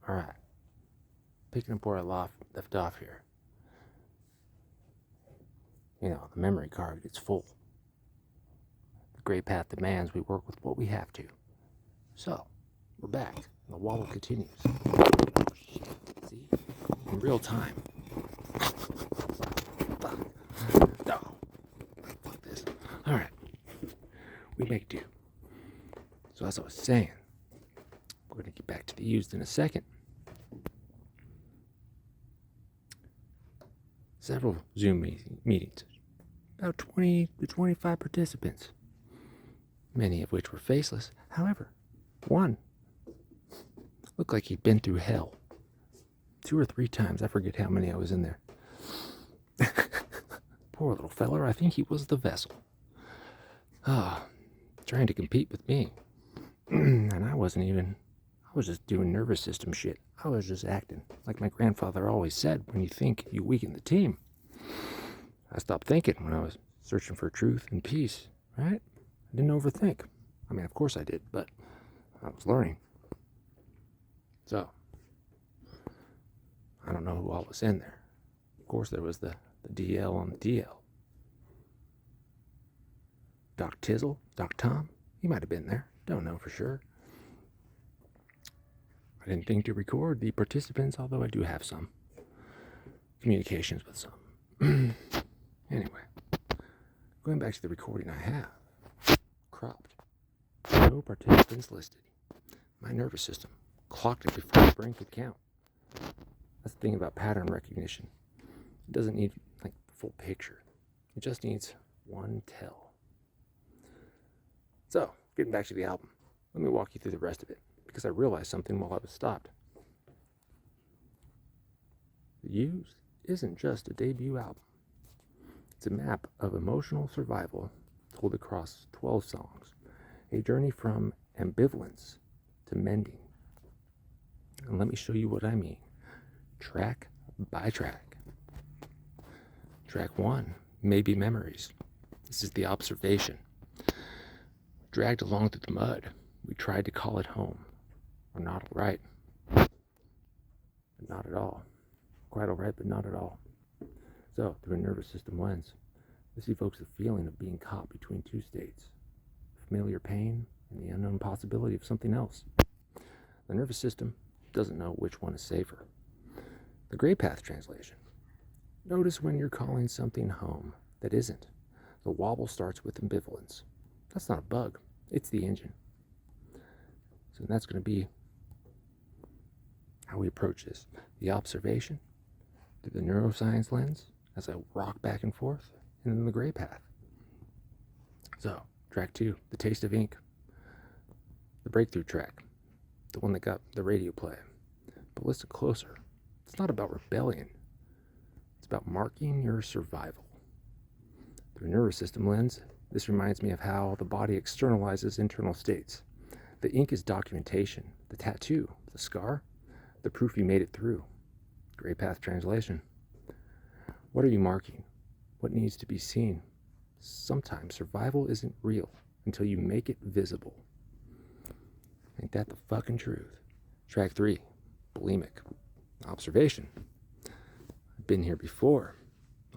Alright, picking up where I left off here. You know, the memory card gets full. The gray path demands we work with what we have to. So, we're back, and the wobble continues. Oh shit, see? In real time. Fuck. No. Fuck this. Alright. We make do. So as I was saying, we're going to get back to the used in a second. Several Zoom meetings, about 20 to 25 participants, many of which were faceless. However, one looked like he'd been through hell 2 or 3 times. I forget how many I was in there. Poor little feller, I think he was the vessel. Trying to compete with me. And I was just doing nervous system shit. I was just acting like my grandfather always said, when you think, you weaken the team. I stopped thinking when I was searching for truth and peace, right? I didn't overthink. I mean, of course I did, but I was learning. So, I don't know who all was in there. Of course, there was the DL on the DL. Doc Tizzle, Doc Tom, he might have been there. Don't know for sure. I didn't think to record the participants, although I do have some communications with some. Anyway, going back to the recording I have. Cropped. No participants listed. My nervous system clocked it before the brain could count. That's the thing about pattern recognition. It doesn't need like the full picture. It just needs one tell. So, getting back to the album, let me walk you through the rest of it, because I realized something while I was stopped. The Used isn't just a debut album. It's a map of emotional survival told across 12 songs, a journey from ambivalence to mending. And let me show you what I mean, track by track. Track 1, Maybe Memories. This is the observation. Dragged along through the mud, we tried to call it home. Or not all right. But not at all. Quite all right, but not at all. So, through a nervous system lens, this evokes the feeling of being caught between two states. Familiar pain and the unknown possibility of something else. The nervous system doesn't know which one is safer. The gray path translation. Notice when you're calling something home that isn't. The wobble starts with ambivalence. That's not a bug. It's the engine. So that's going to be how we approach this. The observation through the neuroscience lens as I rock back and forth, and then the gray path. So, track 2, The Taste of Ink. The breakthrough track, the one that got the radio play. But listen closer. It's not about rebellion. It's about marking your survival. Through a nervous system lens, this reminds me of how the body externalizes internal states. The ink is documentation. The tattoo, the scar, the proof you made it through. Gray path translation. What are you marking? What needs to be seen? Sometimes survival isn't real until you make it visible. Ain't that the fucking truth? Track 3, Bulimic. Observation. I've been here before.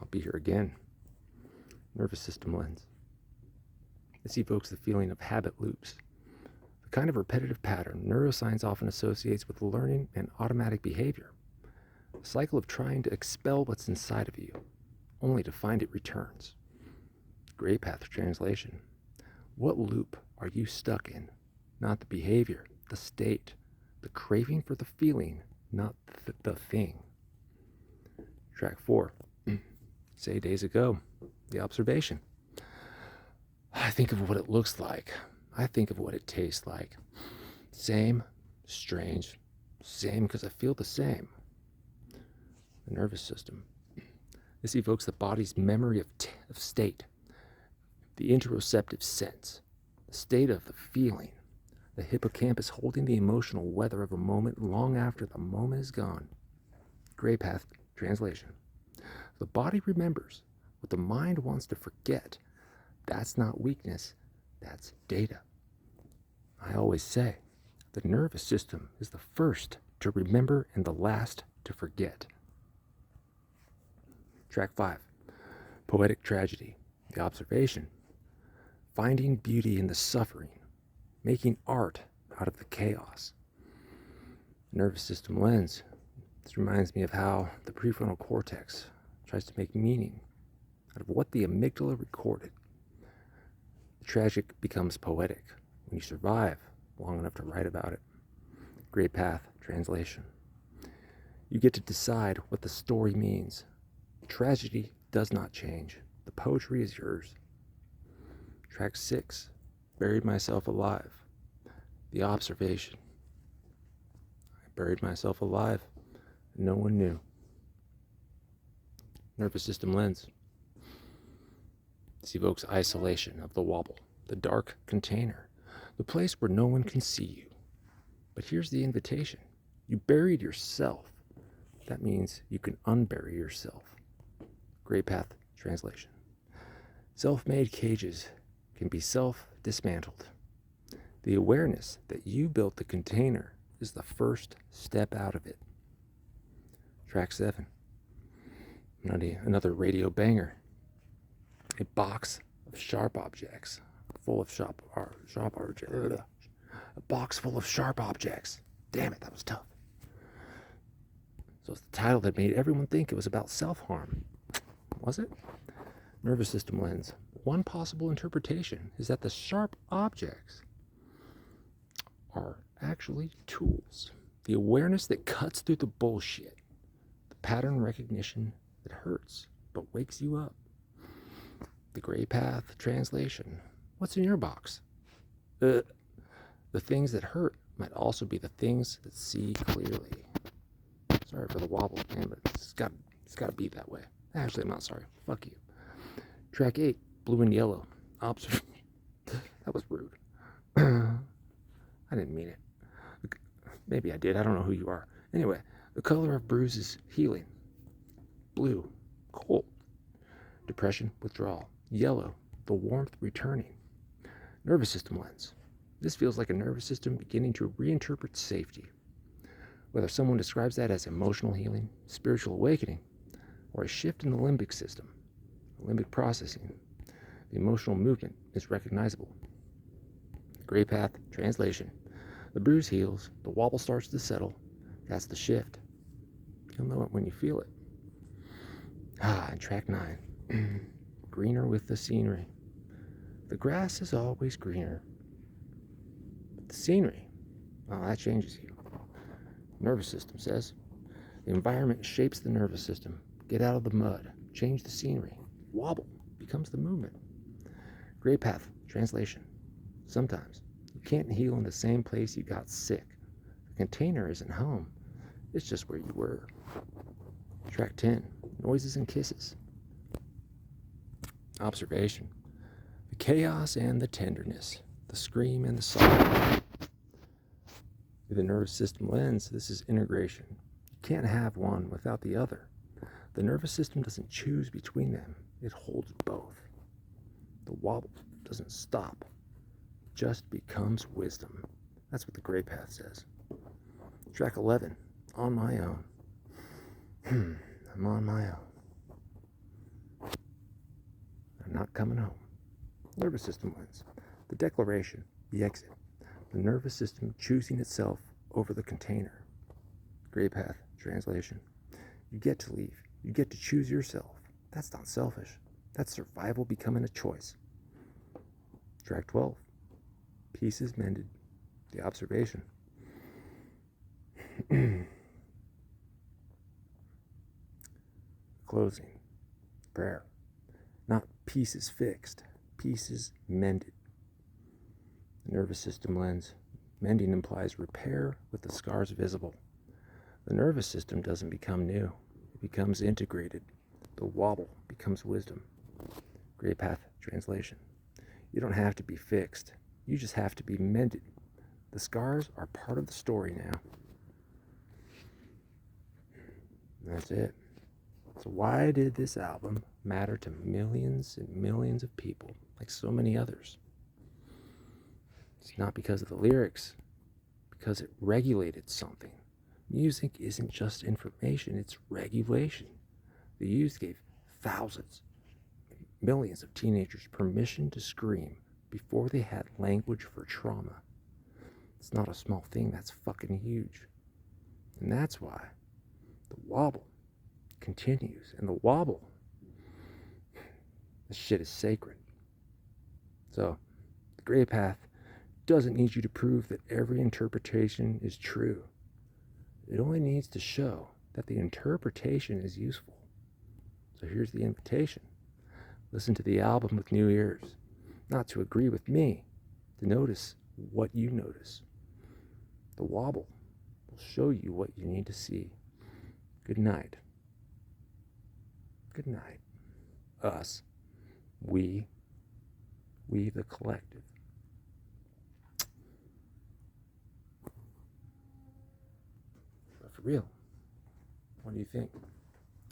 I'll be here again. Nervous system lens. This evokes the feeling of habit loops. The kind of repetitive pattern neuroscience often associates with learning and automatic behavior. A cycle of trying to expel what's inside of you, only to find it returns. Gray path translation. What loop are you stuck in? Not the behavior, the state, the craving for the feeling, not the thing. Track 4. Say days ago, the observation. I think of what it looks like. I think of what it tastes like. Same, strange, same because I feel the same. The nervous system. This evokes the body's memory of state, the interoceptive sense, the state of the feeling, the hippocampus holding the emotional weather of a moment long after the moment is gone. Gray path translation. The body remembers what the mind wants to forget. That's not weakness, that's data. I always say, the nervous system is the first to remember and the last to forget. Track 5, Poetic Tragedy, the observation. Finding beauty in the suffering, making art out of the chaos. Nervous system lens. This reminds me of how the prefrontal cortex tries to make meaning out of what the amygdala recorded. The tragic becomes poetic when you survive long enough to write about it. Gray path translation. You get to decide what the story means. Tragedy does not change. The poetry is yours. Track 6, Buried Myself Alive, the observation. I buried myself alive. No one knew. Nervous system lens. This evokes isolation of the wobble, the dark container, the place where no one can see you. But here's the invitation. You buried yourself. That means you can unbury yourself. Gray path translation. Self-made cages can be self-dismantled. The awareness that you built the container is the first step out of it. Track 7. Another radio banger. A box of sharp objects. A box full of sharp objects. Damn it, that was tough. So it's the title that made everyone think it was about self-harm. Was it? Nervous system lens. One possible interpretation is that the sharp objects are actually tools. The awareness that cuts through the bullshit. The pattern recognition that hurts but wakes you up. The gray path translation. What's in your box? The things that hurt might also be the things that see clearly. Sorry for the wobble, man, but it's got to be that way. Actually, I'm not sorry. Fuck you. Track 8, Blue and Yellow. That was rude. I didn't mean it. Maybe I did. I don't know who you are. Anyway, the color of bruises, healing. Blue, cold. Depression, withdrawal. Yellow, the warmth returning. Nervous system lens. This feels like a nervous system beginning to reinterpret safety. Whether someone describes that as emotional healing, spiritual awakening, or a shift in the limbic system, limbic processing, the emotional movement is recognizable. Gray path translation. The bruise heals, the wobble starts to settle. That's the shift. You'll know it when you feel it. And track 9. Greener with the scenery. The grass is always greener. But the scenery, that changes you. Nervous system says. The environment shapes the nervous system. Get out of the mud. Change the scenery. Wobble becomes the movement. Gray path translation. Sometimes you can't heal in the same place you got sick. The container isn't home. It's just where you were. Track 10. Noises and kisses. Observation. The chaos and the tenderness. The scream and the sorrow. With the nervous system lens, this is integration. You can't have one without the other. The nervous system doesn't choose between them. It holds both. The wobble doesn't stop. It just becomes wisdom. That's what the gray path says. Track 11. On my own. I'm on my own. I'm not coming home. Nervous system lens. The declaration. The exit. The nervous system choosing itself over the container. Gray path translation. You get to leave. You get to choose yourself. That's not selfish. That's survival becoming a choice. Track 12. Peace is mended. The observation. Closing. Prayer. Not peace is fixed. Peace is mended. The nervous system lens. Mending implies repair with the scars visible. The nervous system doesn't become new. It becomes integrated. The wobble becomes wisdom. Gray path translation. You don't have to be fixed. You just have to be mended. The scars are part of the story now. That's it. So why did this album matter to millions and millions of people, like so many others? It's not because of the lyrics, because it regulated something. Music isn't just information, it's regulation. The youth gave thousands, millions of teenagers permission to scream before they had language for trauma. It's not a small thing, that's fucking huge. And that's why the wobble continues. And the wobble, this shit is sacred. So, the gray path doesn't need you to prove that every interpretation is true. It only needs to show that the interpretation is useful. So here's the invitation. Listen to the album with new ears. Not to agree with me, to notice what you notice. The wobble will show you what you need to see. Good night. Good night. Us. We the collective. But for real, what do you think?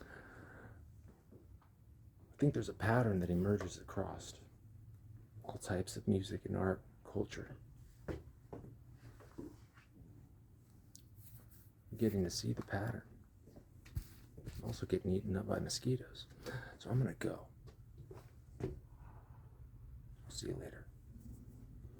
I think there's a pattern that emerges across all types of music and art, culture. I'm getting to see the pattern. I'm also getting eaten up by mosquitoes. So I'm gonna go. I'll see you later.